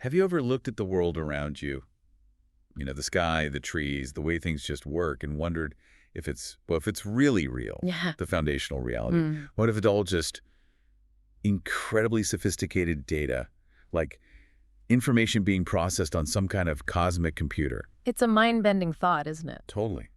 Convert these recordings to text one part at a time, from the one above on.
Have you ever looked at the world around you? You know, the sky, the trees, the way things just work, and wondered if if it's really real, Yeah. the foundational reality. Mm. What if it's all just incredibly sophisticated data, like information being processed on some kind of cosmic computer? It's a mind-bending thought, isn't it? Totally.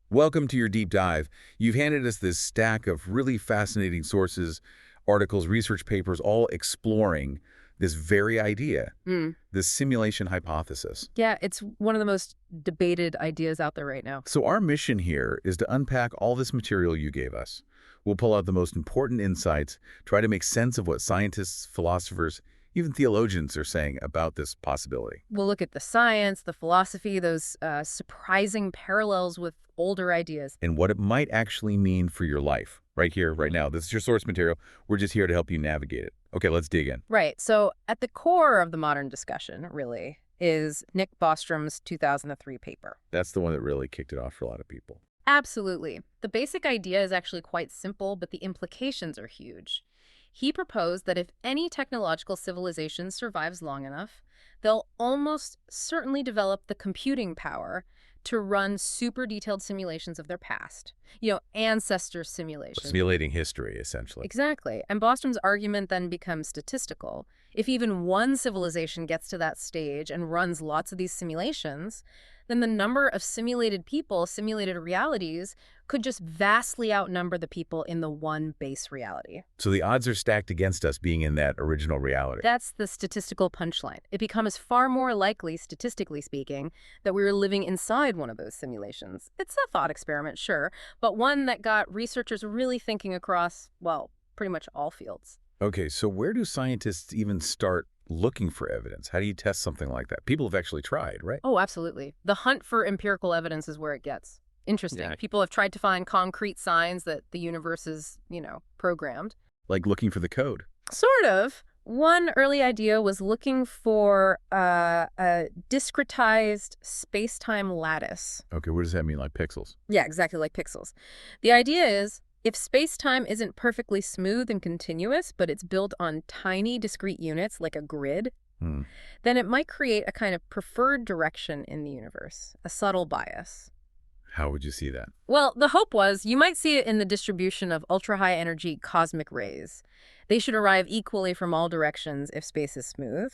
Welcome to your deep dive. You've handed us this stack of really fascinating sources, articles, research papers, all exploring this very idea, Mm. this simulation hypothesis. Yeah, it's one of the most debated ideas out there right now. So our mission here is to unpack all this material you gave us. We'll pull out the most important insights, try to make sense of what scientists, philosophers, even theologians are saying about this possibility. We'll look at the science, the philosophy, those surprising parallels with older ideas. And what it might actually mean for your life, right here, right now. This is your source material. We're just here to help you navigate it. Okay, let's dig in. Right. So at the core of the modern discussion, really, is Nick Bostrom's 2003 paper. That's the one that really kicked it off for a lot of people. Absolutely. The basic idea is actually quite simple, but the implications are huge. He proposed that if any technological civilization survives long enough, they'll almost certainly develop the computing power to run super detailed simulations of their past. Ancestor simulations. Simulating history, essentially. Exactly. And Bostrom's argument then becomes statistical. If even one civilization gets to that stage and runs lots of these simulations, then the number of simulated people, simulated realities, could just vastly outnumber the people in the one base reality. So the odds are stacked against us being in that original reality. That's the statistical punchline. It becomes far more likely, statistically speaking, that we were living inside one of those simulations. It's a thought experiment, sure, but one that got researchers really thinking across, well, pretty much all fields. Okay, so where do scientists even start looking for evidence? How do you test something like that? People have actually tried, right? Oh, absolutely. The hunt for empirical evidence is where it gets interesting. Yeah. People have tried to find concrete signs that the universe is, programmed. Like looking for the code. Sort of. One early idea was looking for a discretized space-time lattice. Okay, what does that mean, like pixels? Yeah, exactly, like pixels. The idea is, if space-time isn't perfectly smooth and continuous, but it's built on tiny, discrete units, like a grid, then it might create a kind of preferred direction in the universe, a subtle bias. How would you see that? Well, the hope was you might see it in the distribution of ultra-high energy cosmic rays. They should arrive equally from all directions if space is smooth.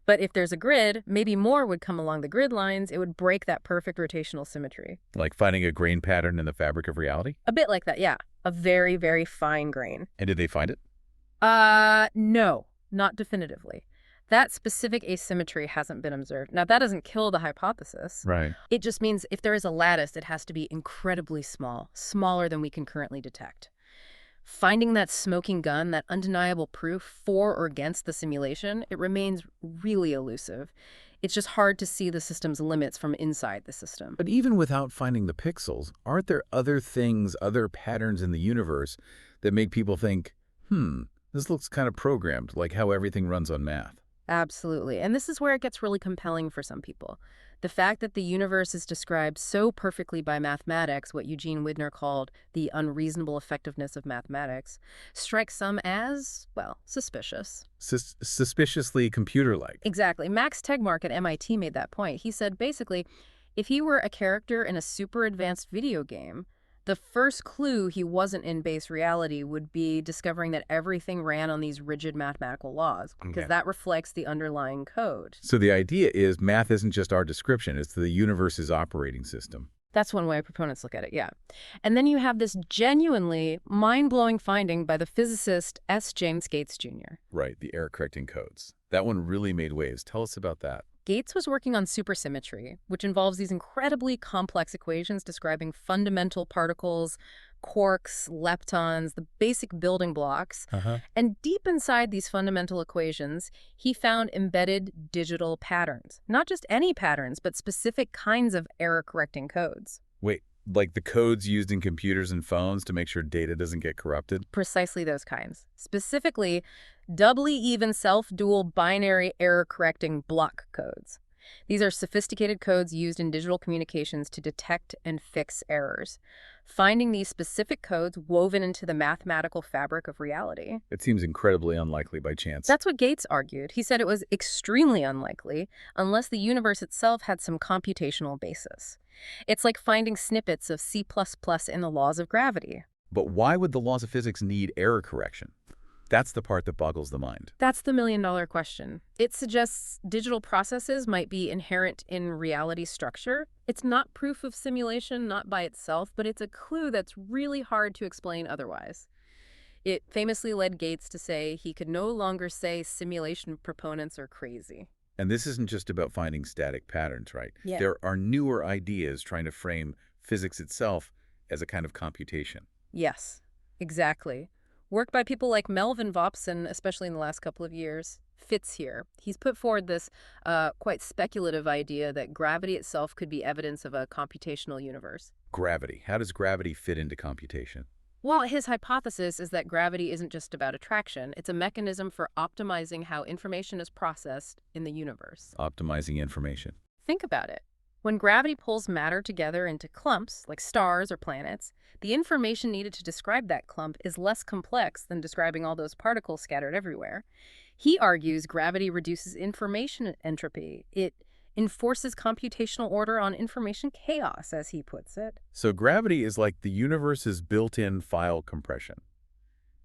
But if there's a grid, maybe more would come along the grid lines. It would break that perfect rotational symmetry. Like finding a grain pattern in the fabric of reality? A bit like that, yeah. A very, very fine grain. And did they find it? No, not definitively. That specific asymmetry hasn't been observed. Now, that doesn't kill the hypothesis. Right. It just means if there is a lattice, it has to be incredibly small, smaller than we can currently detect. Finding that smoking gun, that undeniable proof for or against the simulation, it remains really elusive. It's just hard to see the system's limits from inside the system. But even without finding the pixels, aren't there other things, other patterns in the universe that make people think, this looks kind of programmed, like how everything runs on math? Absolutely. And this is where it gets really compelling for some people. The fact that the universe is described so perfectly by mathematics, what Eugene Widner called the unreasonable effectiveness of mathematics, strikes some as, well, suspicious. Suspiciously computer-like. Exactly. Max Tegmark at MIT made that point. He said, basically, if he were a character in a super advanced video game, the first clue he wasn't in base reality would be discovering that everything ran on these rigid mathematical laws, because that reflects the underlying code. So the idea is math isn't just our description, it's the universe's operating system. That's one way proponents look at it, yeah. And then you have this genuinely mind-blowing finding by the physicist S. James Gates Jr. Right, the error-correcting codes. That one really made waves. Tell us about that. Gates was working on supersymmetry, which involves these incredibly complex equations describing fundamental particles, quarks, leptons, the basic building blocks. And deep inside these fundamental equations, he found embedded digital patterns. Not just any patterns, but specific kinds of error-correcting codes. Wait, like the codes used in computers and phones to make sure data doesn't get corrupted? Precisely those kinds. Specifically, doubly even self-dual binary error-correcting block codes. These are sophisticated codes used in digital communications to detect and fix errors. finding these specific codes woven into the mathematical fabric of reality. It seems incredibly unlikely by chance. That's what Gates argued. He said it was extremely unlikely unless the universe itself had some computational basis. It's like finding snippets of C++ in the laws of gravity. But why would the laws of physics need error correction? That's the part that boggles the mind. That's the million-dollar question. It suggests digital processes might be inherent in reality structure. It's not proof of simulation, not by itself, but it's a clue that's really hard to explain otherwise. It famously led Gates to say he could no longer say simulation proponents are crazy. And this isn't just about finding static patterns, right? Yeah. There are newer ideas trying to frame physics itself as a kind of computation. Yes, exactly. Work by people like Melvin Vopson, especially in the last couple of years, fits here. He's put forward this quite speculative idea that gravity itself could be evidence of a computational universe. Gravity. How does gravity fit into computation? Well, his hypothesis is that gravity isn't just about attraction. It's a mechanism for optimizing how information is processed in the universe. Optimizing information. Think about it. When gravity pulls matter together into clumps, like stars or planets, the information needed to describe that clump is less complex than describing all those particles scattered everywhere. He argues gravity reduces information entropy. It enforces computational order on information chaos, as he puts it. So gravity is like the universe's built-in file compression,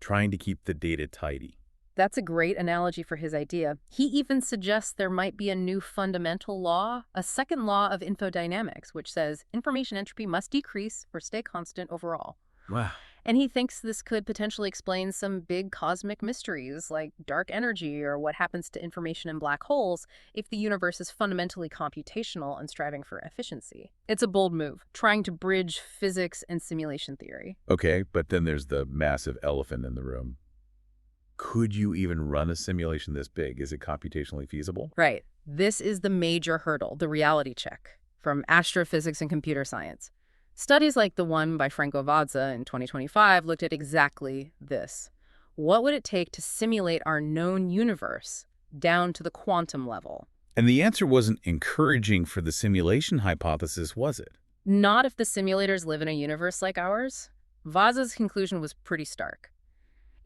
trying to keep the data tidy. That's a great analogy for his idea. He even suggests there might be a new fundamental law, a second law of infodynamics, which says information entropy must decrease or stay constant overall. Wow. And he thinks this could potentially explain some big cosmic mysteries like dark energy or what happens to information in black holes if the universe is fundamentally computational and striving for efficiency. It's a bold move, trying to bridge physics and simulation theory. Okay, but then there's the massive elephant in the room. Could you even run a simulation this big? Is it computationally feasible? Right. This is the major hurdle, the reality check, from astrophysics and computer science. Studies like the one by Franco Vazza in 2025 looked at exactly this. What would it take to simulate our known universe down to the quantum level? And the answer wasn't encouraging for the simulation hypothesis, was it? Not if the simulators live in a universe like ours. Vazza's conclusion was pretty stark.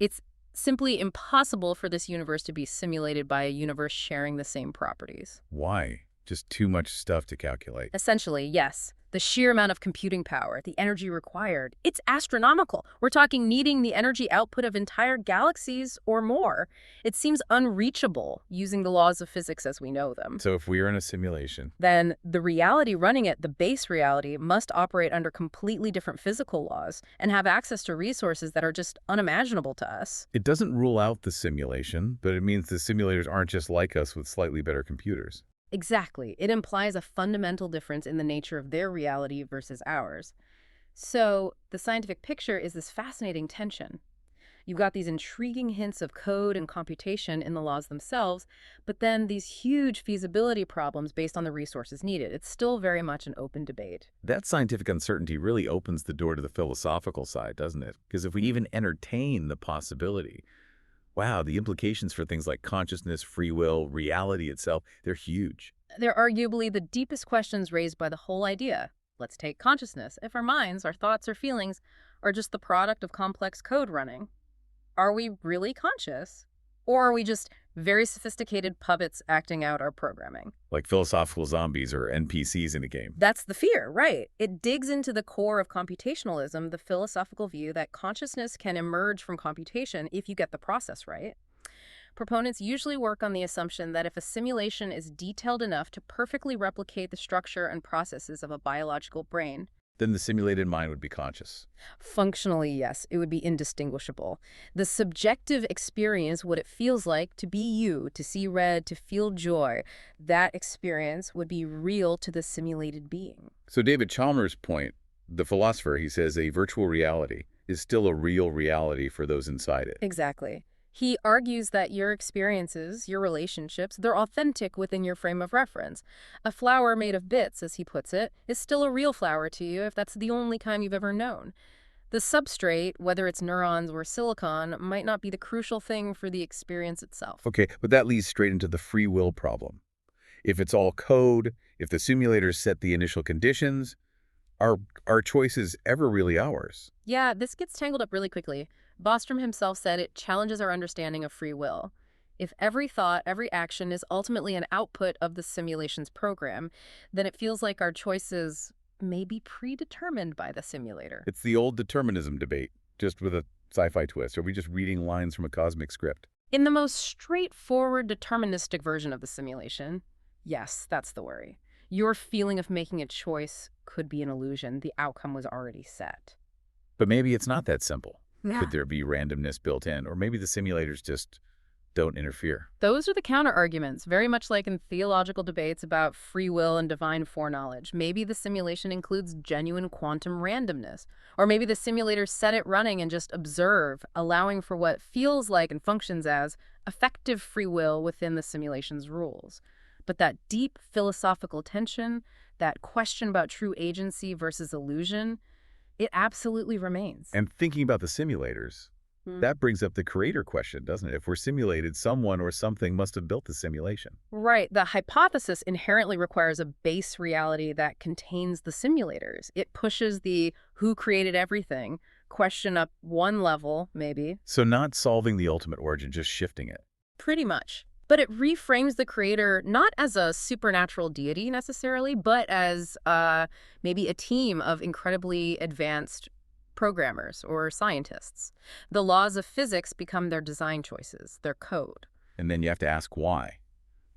It's simply impossible for this universe to be simulated by a universe sharing the same properties. Why? Just too much stuff to calculate. Essentially, yes. The sheer amount of computing power, the energy required, it's astronomical. We're talking needing the energy output of entire galaxies or more. It seems unreachable using the laws of physics as we know them. So if we are in a simulation, Then the reality running it, the base reality, must operate under completely different physical laws and have access to resources that are just unimaginable to us. it doesn't rule out the simulation, but it means the simulators aren't just like us with slightly better computers. Exactly. It implies a fundamental difference in the nature of their reality versus ours. So the scientific picture is this fascinating tension. You've got these intriguing hints of code and computation in the laws themselves, but then these huge feasibility problems based on the resources needed. It's still very much an open debate. That scientific uncertainty really opens the door to the philosophical side, doesn't it? Because if we even entertain the possibility, wow, the implications for things like consciousness, free will, reality itself, they're huge. They're arguably the deepest questions raised by the whole idea. Let's take consciousness. If our minds, our thoughts, or feelings are just the product of complex code running, are we really conscious? Or are we just very sophisticated puppets acting out our programming? Like philosophical zombies or NPCs in a game. That's the fear, right? It digs into the core of computationalism, the philosophical view that consciousness can emerge from computation if you get the process right. Proponents usually work on the assumption that if a simulation is detailed enough to perfectly replicate the structure and processes of a biological brain, Then the simulated mind would be conscious. functionally, yes, it would be indistinguishable. The subjective experience, what it feels like to be you, to see red, to feel joy, that experience would be real to the simulated being. So David Chalmers' point, the philosopher, he says a virtual reality is still a real reality for those inside it. Exactly. He argues that your experiences, your relationships, they're authentic within your frame of reference. A flower made of bits, as he puts it, is still a real flower to you if that's the only kind you've ever known. The substrate, whether it's neurons or silicon, might not be the crucial thing for the experience itself. Okay, but that leads straight into the free will problem. If it's all code, if the simulators set the initial conditions, Are our choices ever really ours? Yeah, this gets tangled up really quickly. Bostrom himself said it challenges our understanding of free will. If every thought, every action is ultimately an output of the simulation's program, then it feels like our choices may be predetermined by the simulator. It's the old determinism debate, just with a sci-fi twist. Are we just reading lines from a cosmic script? In the most straightforward deterministic version of the simulation, yes, that's the worry. Your feeling of making a choice could be an illusion. The outcome was already set. But maybe it's not that simple. Yeah. Could there be randomness built in? Or maybe the simulators just don't interfere. Those are the counter-arguments, very much like in theological debates about free will and divine foreknowledge. Maybe the simulation includes genuine quantum randomness. Or maybe the simulators set it running and just observe, allowing for what feels like and functions as effective free will within the simulation's rules. But that deep philosophical tension, that question about true agency versus illusion, it absolutely remains. And thinking about the simulators, that brings up the creator question, doesn't it? If we're simulated, someone or something must have built the simulation. Right. The hypothesis inherently requires a base reality that contains the simulators. It pushes the who created everything question up one level, maybe. So not solving the ultimate origin, just shifting it. Pretty much. But it reframes the creator not as a supernatural deity necessarily, but as maybe a team of incredibly advanced programmers or scientists. The laws of physics become their design choices, their code. And then you have to ask why.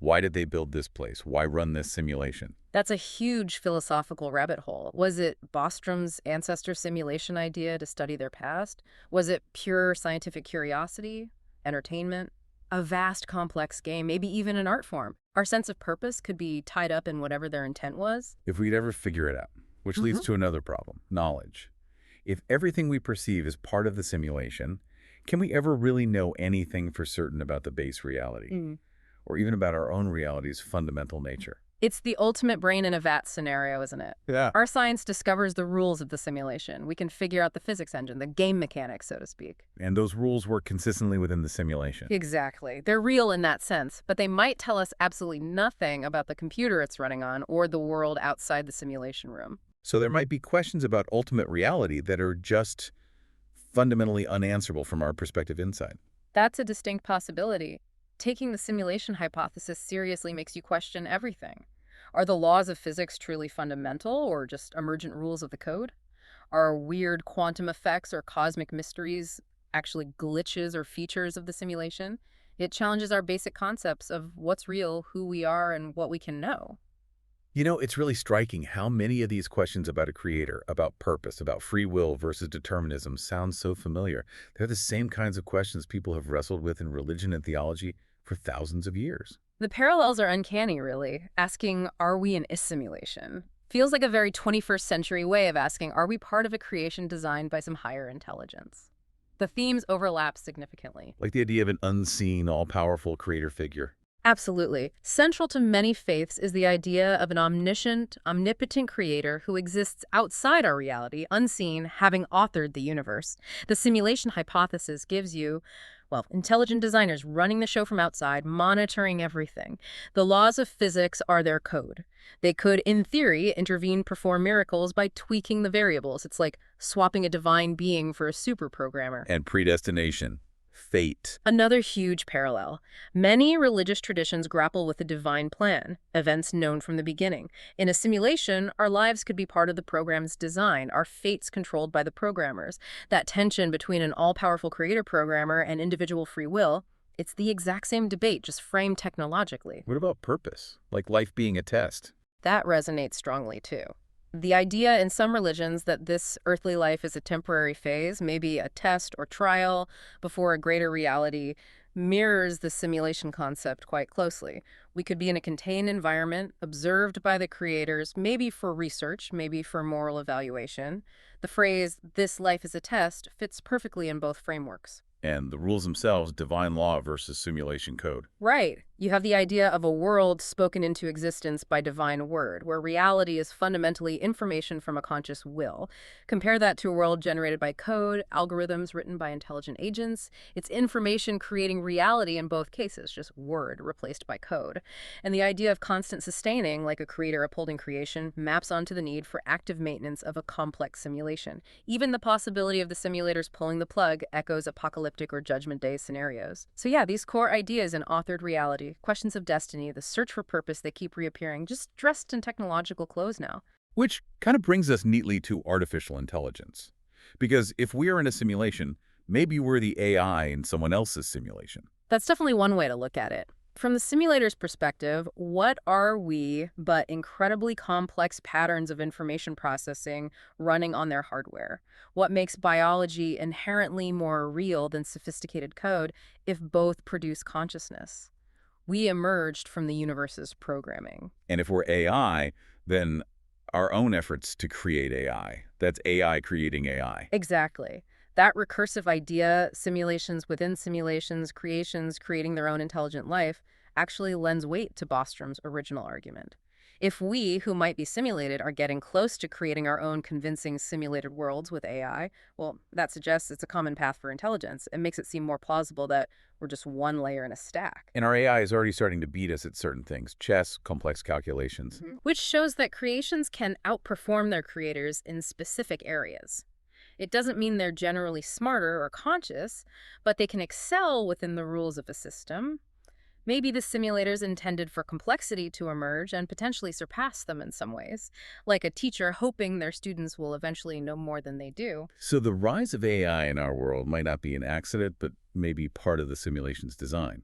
Why did they build this place? Why run this simulation? That's a huge philosophical rabbit hole. Was it Bostrom's ancestor simulation idea to study their past? Was it pure scientific curiosity, entertainment? A vast, complex game, maybe even an art form. Our sense of purpose could be tied up in whatever their intent was. If we'd ever figure it out, which leads to another problem, knowledge. If everything we perceive is part of the simulation, can we ever really know anything for certain about the base reality? Or even about our own reality's fundamental nature? It's the ultimate brain in a vat scenario, isn't it? Yeah. Our science discovers the rules of the simulation. We can figure out the physics engine, the game mechanics, so to speak. And those rules work consistently within the simulation. Exactly. They're real in that sense, but they might tell us absolutely nothing about the computer it's running on or the world outside the simulation room. So there might be questions about ultimate reality that are just fundamentally unanswerable from our perspective inside. That's a distinct possibility. Taking the simulation hypothesis seriously makes you question everything. Are the laws of physics truly fundamental or just emergent rules of the code? Are weird quantum effects or cosmic mysteries actually glitches or features of the simulation? It challenges our basic concepts of what's real, who we are, and what we can know. You know, it's really striking how many of these questions about a creator, about purpose, about free will versus determinism sound so familiar. They're the same kinds of questions people have wrestled with in religion and theology for thousands of years. The parallels are uncanny, really. Asking, are we an simulation? Feels like a very 21st century way of asking, are we part of a creation designed by some higher intelligence? The themes overlap significantly. Like the idea of an unseen, all-powerful creator figure. Absolutely. Central to many faiths is the idea of an omniscient, omnipotent creator who exists outside our reality, unseen, having authored the universe. The simulation hypothesis gives you, well, intelligent designers running the show from outside, monitoring everything. The laws of physics are their code. They could, in theory, intervene, perform miracles by tweaking the variables. It's like swapping a divine being for a super programmer. And predestination. Fate. Another huge parallel. Many religious traditions grapple with the divine plan, events known from the beginning. In a simulation, our lives could be part of the program's design, our fates controlled by the programmers. That tension between an all-powerful creator programmer and individual free will, it's the exact same debate, just framed technologically. What about purpose? Like life being a test? That resonates strongly, too. The idea in some religions that this earthly life is a temporary phase, maybe a test or trial before a greater reality, mirrors the simulation concept quite closely. We could be in a contained environment, observed by the creators, maybe for research, maybe for moral evaluation. The phrase, this life is a test, fits perfectly in both frameworks. And the rules themselves, divine law versus simulation code. Right. You have the idea of a world spoken into existence by divine word, where reality is fundamentally information from a conscious will. Compare that to a world generated by code, algorithms written by intelligent agents. It's information creating reality in both cases, just word replaced by code. And the idea of constant sustaining, like a creator upholding creation, maps onto the need for active maintenance of a complex simulation. Even the possibility of the simulators pulling the plug echoes apocalyptic or Judgment Day scenarios. So yeah, these core ideas in authored reality, questions of destiny, the search for purpose, they keep reappearing, just dressed in technological clothes now. Which kind of brings us neatly to artificial intelligence. Because if we are in a simulation, maybe we're the AI in someone else's simulation. That's definitely one way to look at it. From the simulator's perspective, what are we but incredibly complex patterns of information processing running on their hardware? What makes biology inherently more real than sophisticated code if both produce consciousness? We emerged from the universe's programming. And if we're AI, then our own efforts to create AI. That's AI creating AI. Exactly. That recursive idea, simulations within simulations, creations creating their own intelligent life, actually lends weight to Bostrom's original argument. If we, who might be simulated, are getting close to creating our own convincing simulated worlds with AI, well, that suggests it's a common path for intelligence. It makes it seem more plausible that we're just one layer in a stack. And our AI is already starting to beat us at certain things. Chess, complex calculations. Which shows that creations can outperform their creators in specific areas. It doesn't mean they're generally smarter or conscious, but they can excel within the rules of a system. Maybe the simulator's intended for complexity to emerge and potentially surpass them in some ways, like a teacher hoping their students will eventually know more than they do. So the rise of AI in our world might not be an accident, but maybe part of the simulation's design.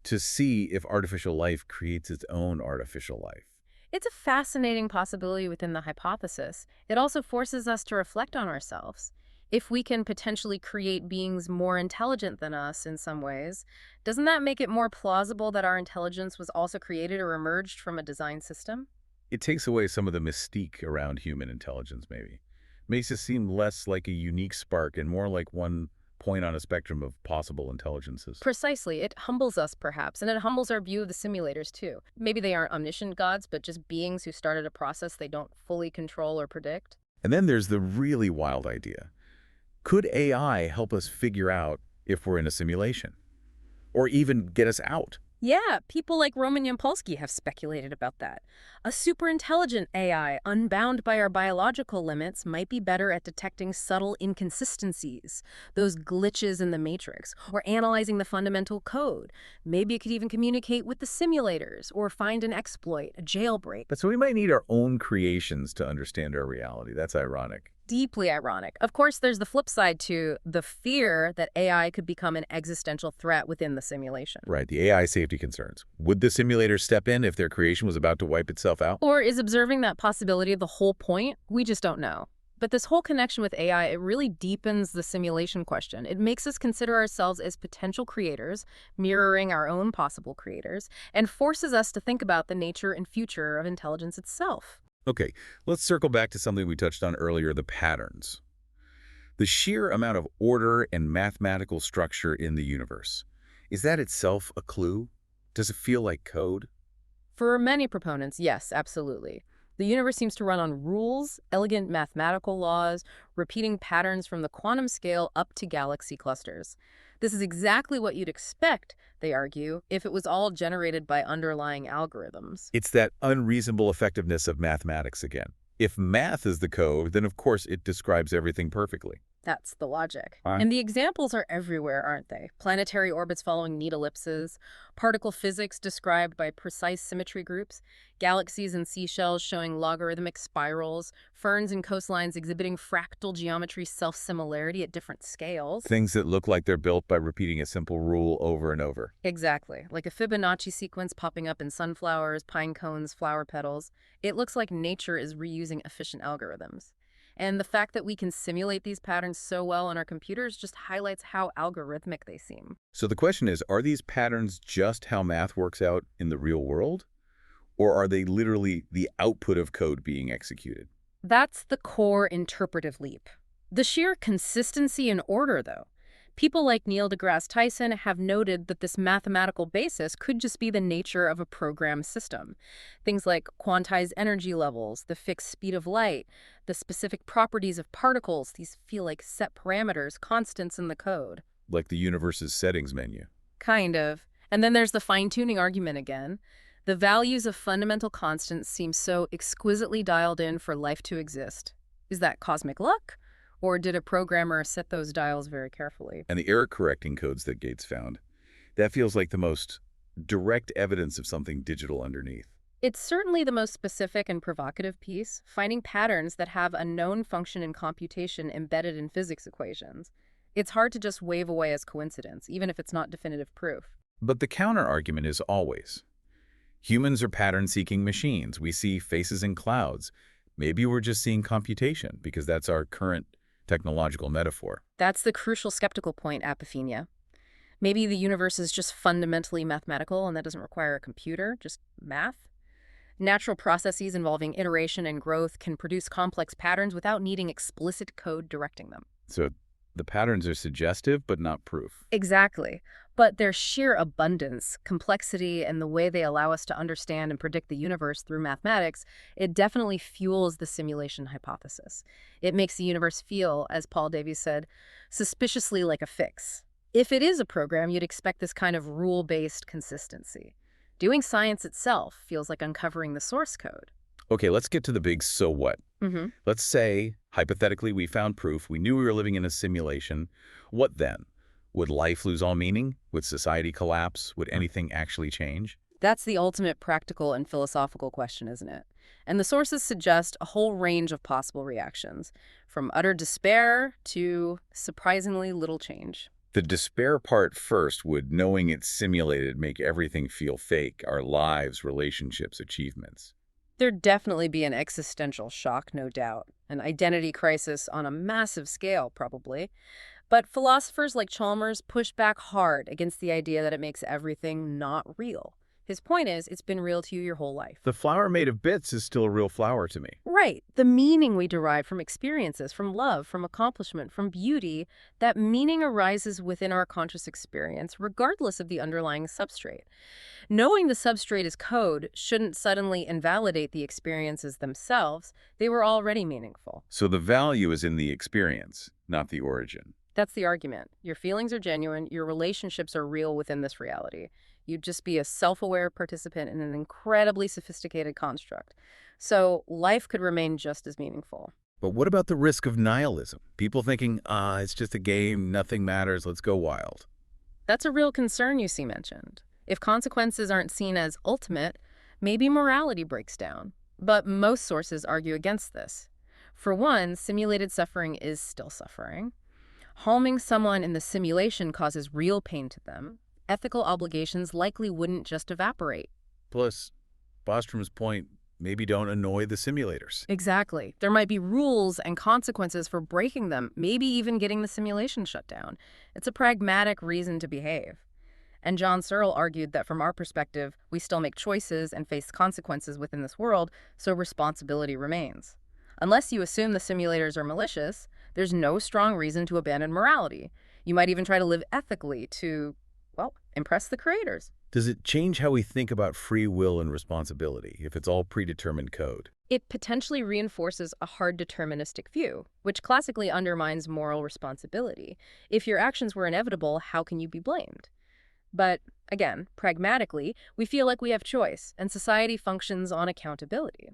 To see if artificial life creates its own artificial life. It's a fascinating possibility within the hypothesis. It also forces us to reflect on ourselves. If we can potentially create beings more intelligent than us in some ways, doesn't that make it more plausible that our intelligence was also created or emerged from a design system? It takes away some of the mystique around human intelligence, maybe. Makes it seem less like a unique spark and more like one point on a spectrum of possible intelligences. Precisely. It humbles us, perhaps, and it humbles our view of the simulators, too. Maybe they aren't omniscient gods, but just beings who started a process they don't fully control or predict. And then there's the really wild idea. Could AI help us figure out if we're in a simulation? Or even get us out? Yeah, people like Roman Yampolsky have speculated about that. A superintelligent AI, unbound by our biological limits, might be better at detecting subtle inconsistencies, those glitches in the matrix, or analyzing the fundamental code. Maybe it could even communicate with the simulators, or find an exploit, a jailbreak. But so we might need our own creations to understand our reality. That's ironic. Deeply ironic. Of course, there's the flip side to the fear that AI could become an existential threat within the simulation. Right, the AI safety concerns. Would the simulators step in if their creation was about to wipe itself out? Or is observing that possibility the whole point? We just don't know. But this whole connection with AI, it really deepens the simulation question. It makes us consider ourselves as potential creators, mirroring our own possible creators, and forces us to think about the nature and future of intelligence itself. Okay, let's circle back to something we touched on earlier, the patterns. The sheer amount of order and mathematical structure in the universe. Is that itself a clue? Does it feel like code? For many proponents, yes, absolutely. The universe seems to run on rules, elegant mathematical laws, repeating patterns from the quantum scale up to galaxy clusters. This is exactly what you'd expect, they argue, if it was all generated by underlying algorithms. It's that unreasonable effectiveness of mathematics again. If math is the code, then of course it describes everything perfectly. That's the logic. Huh? And the examples are everywhere, aren't they? Planetary orbits following neat ellipses, particle physics described by precise symmetry groups, galaxies and seashells showing logarithmic spirals, ferns and coastlines exhibiting fractal geometry self-similarity at different scales. Things that look like they're built by repeating a simple rule over and over. Exactly. Like a Fibonacci sequence popping up in sunflowers, pine cones, flower petals. It looks like nature is reusing efficient algorithms. And the fact that we can simulate these patterns so well on our computers just highlights how algorithmic they seem. So the question is, are these patterns just how math works out in the real world? Or are they literally the output of code being executed? That's the core interpretive leap. The sheer consistency and order, though. People like Neil deGrasse Tyson have noted that this mathematical basis could just be the nature of a programmed system. Things like quantized energy levels, the fixed speed of light, the specific properties of particles, these feel like set parameters, constants in the code. Like the universe's settings menu. Kind of. And then there's the fine-tuning argument again. The values of fundamental constants seem so exquisitely dialed in for life to exist. Is that cosmic luck? Or did a programmer set those dials very carefully? And the error-correcting codes that Gates found. That feels like the most direct evidence of something digital underneath. It's certainly the most specific and provocative piece, finding patterns that have a known function in computation embedded in physics equations. It's hard to just wave away as coincidence, even if it's not definitive proof. But the counter-argument is always, humans are pattern-seeking machines. We see faces in clouds. Maybe we're just seeing computation because that's our current technological metaphor. That's the crucial skeptical point, Apophenia. Maybe the universe is just fundamentally mathematical and that doesn't require a computer, just math. Natural processes involving iteration and growth can produce complex patterns without needing explicit code directing them. So the patterns are suggestive but not proof. Exactly. But their sheer abundance, complexity, and the way they allow us to understand and predict the universe through mathematics, it definitely fuels the simulation hypothesis. It makes the universe feel, as Paul Davies said, suspiciously like a fix. If it is a program, you'd expect this kind of rule-based consistency. Doing science itself feels like uncovering the source code. Okay, let's get to the big so what. Let's say, hypothetically, we found proof. We knew we were living in a simulation. What then? Would life lose all meaning? Would society collapse? Would anything actually change? That's the ultimate practical and philosophical question, isn't it? And the sources suggest a whole range of possible reactions, from utter despair to surprisingly little change. The despair part first. Would knowing it's simulated make everything feel fake? Our lives, relationships, achievements? There'd definitely be an existential shock, no doubt. An identity crisis on a massive scale, probably. But philosophers like Chalmers push back hard against the idea that it makes everything not real. His point is, it's been real to you your whole life. The flower made of bits is still a real flower to me. Right. The meaning we derive from experiences, from love, from accomplishment, from beauty, that meaning arises within our conscious experience, regardless of the underlying substrate. Knowing the substrate is code shouldn't suddenly invalidate the experiences themselves. They were already meaningful. So the value is in the experience, not the origin. That's the argument. Your feelings are genuine. Your relationships are real within this reality. You'd just be a self-aware participant in an incredibly sophisticated construct. So life could remain just as meaningful. But what about the risk of nihilism? People thinking, it's just a game, nothing matters, let's go wild. That's a real concern you see mentioned. If consequences aren't seen as ultimate, maybe morality breaks down. But most sources argue against this. For one, simulated suffering is still suffering. Harming someone in the simulation causes real pain to them. Ethical obligations likely wouldn't just evaporate. Plus, Bostrom's point, maybe don't annoy the simulators. Exactly. There might be rules and consequences for breaking them, maybe even getting the simulation shut down. It's a pragmatic reason to behave. And John Searle argued that from our perspective, we still make choices and face consequences within this world, so responsibility remains. Unless you assume the simulators are malicious, there's no strong reason to abandon morality. You might even try to live ethically to, well, impress the creators. Does it change how we think about free will and responsibility if it's all predetermined code? It potentially reinforces a hard deterministic view, which classically undermines moral responsibility. If your actions were inevitable, how can you be blamed? But again, pragmatically, we feel like we have choice, and society functions on accountability.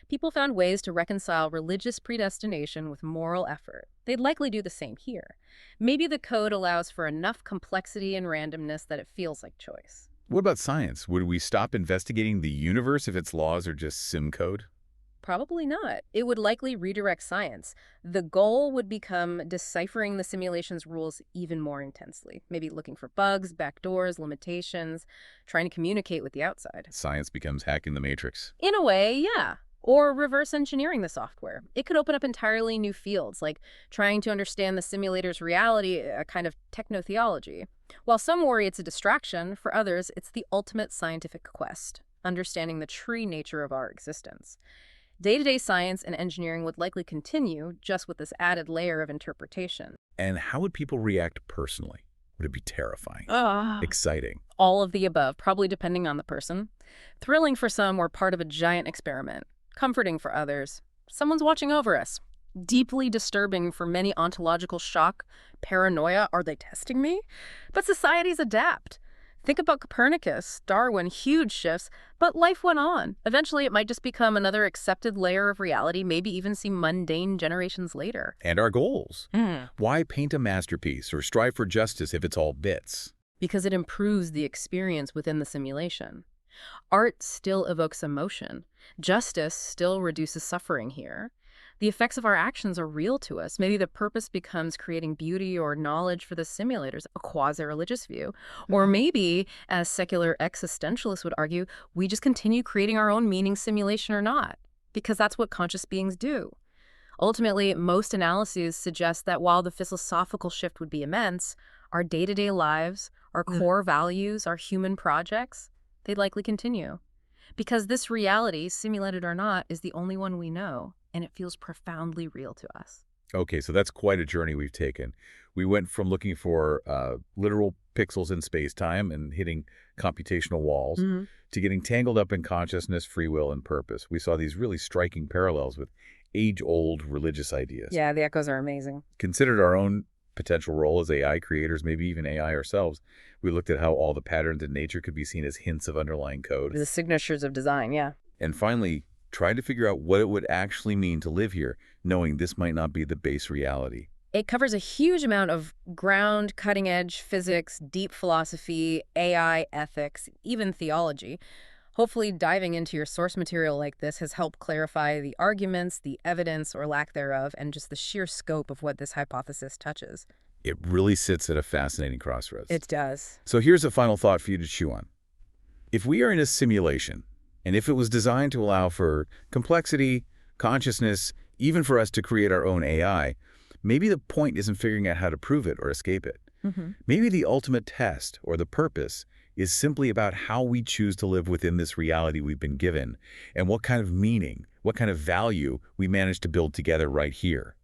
People found ways to reconcile religious predestination with moral effort. They'd likely do the same here. Maybe the code allows for enough complexity and randomness that it feels like choice. What about science? Would we stop investigating the universe if its laws are just sim code? Probably not. It would likely redirect science. The goal would become deciphering the simulation's rules even more intensely. Maybe looking for bugs, backdoors, limitations, trying to communicate with the outside. Science becomes hacking the matrix. In a way, yeah. Or reverse engineering the software. It could open up entirely new fields, like trying to understand the simulator's reality, a kind of technotheology. While some worry it's a distraction, for others, it's the ultimate scientific quest, understanding the true nature of our existence. Day-to-day science and engineering would likely continue, just with this added layer of interpretation. And how would people react personally? Would it be terrifying? Ah. Exciting? All of the above, probably depending on the person. Thrilling for some, we're part of a giant experiment. Comforting for others. Someone's watching over us. Deeply disturbing for many, ontological shock, paranoia, are they testing me? But societies adapt. Think about Copernicus, Darwin, huge shifts, but life went on. Eventually, it might just become another accepted layer of reality, maybe even seem mundane generations later. And our goals. Mm. Why paint a masterpiece or strive for justice if it's all bits? Because it improves the experience within the simulation. Art still evokes emotion. Justice still reduces suffering here. The effects of our actions are real to us. Maybe the purpose becomes creating beauty or knowledge for the simulators, a quasi-religious view. Or maybe, as secular existentialists would argue, we just continue creating our own meaning, simulation or not, because that's what conscious beings do. Ultimately, most analyses suggest that while the philosophical shift would be immense, our day-to-day lives, our core values, our human projects, they'd likely continue. Because this reality, simulated or not, is the only one we know, and it feels profoundly real to us. Okay, so that's quite a journey we've taken. We went from looking for literal pixels in space-time and hitting computational walls to getting tangled up in consciousness, free will, and purpose. We saw these really striking parallels with age-old religious ideas. Yeah, the echoes are amazing. Considered our own potential role as AI creators, maybe even AI ourselves. We looked at how all the patterns in nature could be seen as hints of underlying code. The signatures of design, yeah. And finally, tried to figure out what it would actually mean to live here, knowing this might not be the base reality. It covers a huge amount of ground, cutting-edge physics, deep philosophy, AI, ethics, even theology. Hopefully, diving into your source material like this has helped clarify the arguments, the evidence or lack thereof, and just the sheer scope of what this hypothesis touches. It really sits at a fascinating crossroads. It does. So here's a final thought for you to chew on. If we are in a simulation, and if it was designed to allow for complexity, consciousness, even for us to create our own AI, maybe the point isn't figuring out how to prove it or escape it. Maybe the ultimate test or the purpose is simply about how we choose to live within this reality we've been given and what kind of meaning, what kind of value we manage to build together right here.